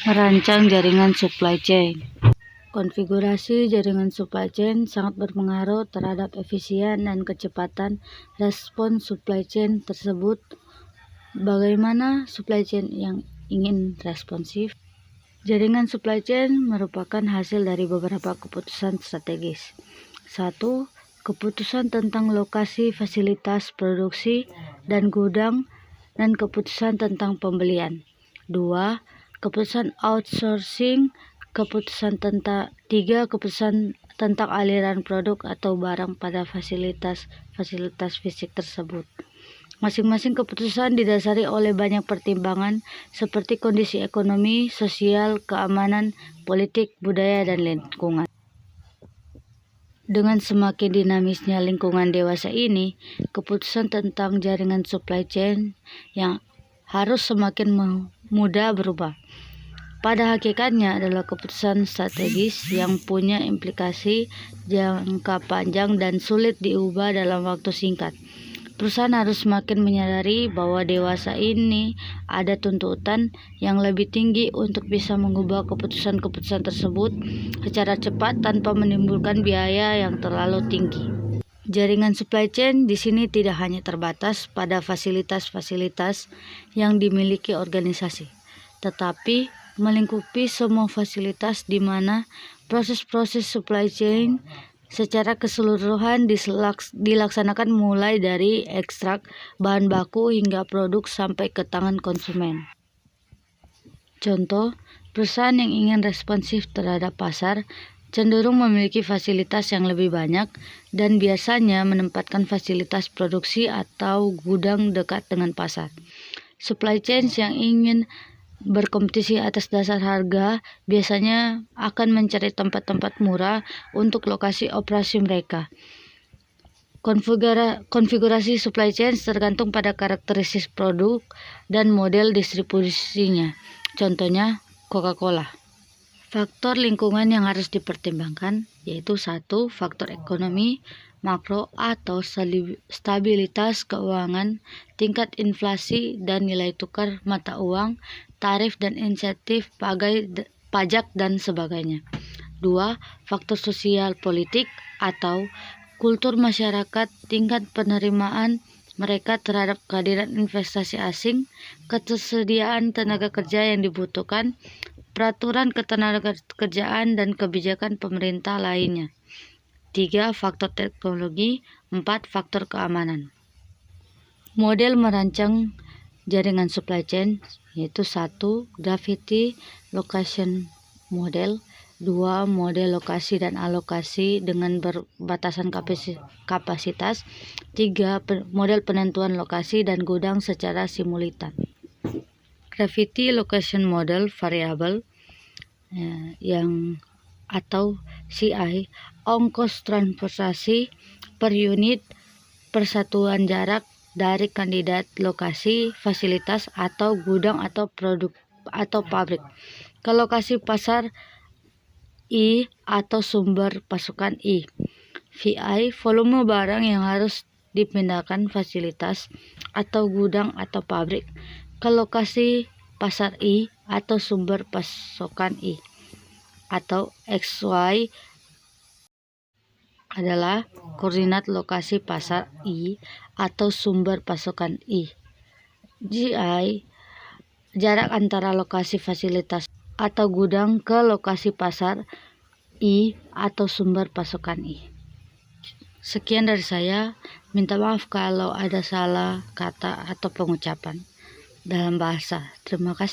Merancang jaringan supply chain. Konfigurasi jaringan supply chain sangat berpengaruh terhadap efisien dan kecepatan respon supply chain tersebut. Bagaimana supply chain yang ingin responsif? Jaringan supply chain merupakan hasil dari beberapa keputusan strategis. 1. Keputusan tentang lokasi fasilitas produksi dan gudang dan keputusan tentang pembelian. 2. Keputusan outsourcing. Keputusan tentang 3. Keputusan tentang aliran produk atau barang pada fasilitas fisik tersebut. Masing-masing keputusan didasari oleh banyak pertimbangan seperti kondisi ekonomi, sosial, keamanan, politik, budaya, dan lingkungan. Dengan semakin dinamisnya lingkungan dewasa ini, keputusan tentang jaringan supply chain yang harus semakin mudah berubah. Pada hakikatnya adalah keputusan strategis yang punya implikasi jangka panjang dan sulit diubah dalam waktu singkat. Perusahaan harus semakin menyadari bahwa dewasa ini ada tuntutan yang lebih tinggi untuk bisa mengubah keputusan-keputusan tersebut secara cepat tanpa menimbulkan biaya yang terlalu tinggi. Jaringan supply chain di sini tidak hanya terbatas pada fasilitas-fasilitas yang dimiliki organisasi, tetapi melingkupi semua fasilitas di mana proses-proses supply chain secara keseluruhan dilaksanakan mulai dari ekstrak bahan baku hingga produk sampai ke tangan konsumen. Contoh, perusahaan yang ingin responsif terhadap pasar cenderung memiliki fasilitas yang lebih banyak dan biasanya menempatkan fasilitas produksi atau gudang dekat dengan pasar. Supply chain yang ingin berkompetisi atas dasar harga biasanya akan mencari tempat-tempat murah untuk lokasi operasi mereka. Konfigurasi supply chain tergantung pada karakteristik produk dan model distribusinya. Contohnya Coca-Cola. Faktor lingkungan yang harus dipertimbangkan yaitu 1. Faktor ekonomi makro atau stabilitas keuangan, tingkat inflasi dan nilai tukar mata uang, tarif dan insentif, pajak dan sebagainya. 2. Faktor sosial politik atau kultur masyarakat, tingkat penerimaan mereka terhadap kehadiran investasi asing, ketersediaan tenaga kerja yang dibutuhkan, peraturan ketenagakerjaan dan kebijakan pemerintah lainnya. 3. Faktor teknologi. 4. Faktor keamanan. Model merancang jaringan supply chain yaitu 1. Gravity Location Model. 2. Model lokasi dan alokasi dengan berbatasan kapasitas. 3. Model penentuan lokasi dan gudang secara simultan. Gravity Location Model Variable yang atau CI, ongkos transportasi per unit persatuan jarak dari kandidat lokasi, fasilitas atau gudang atau produk atau pabrik ke lokasi pasar I atau sumber pasokan I. VI, volume barang yang harus dipindahkan fasilitas atau gudang atau pabrik ke lokasi pasar I atau sumber pasokan I. Atau XY adalah koordinat lokasi pasar I atau sumber pasokan I. GI, jarak antara lokasi fasilitas atau gudang ke lokasi pasar I atau sumber pasokan I. Sekian dari saya, minta maaf kalau ada salah kata atau pengucapan dalam bahasa. Terima kasih.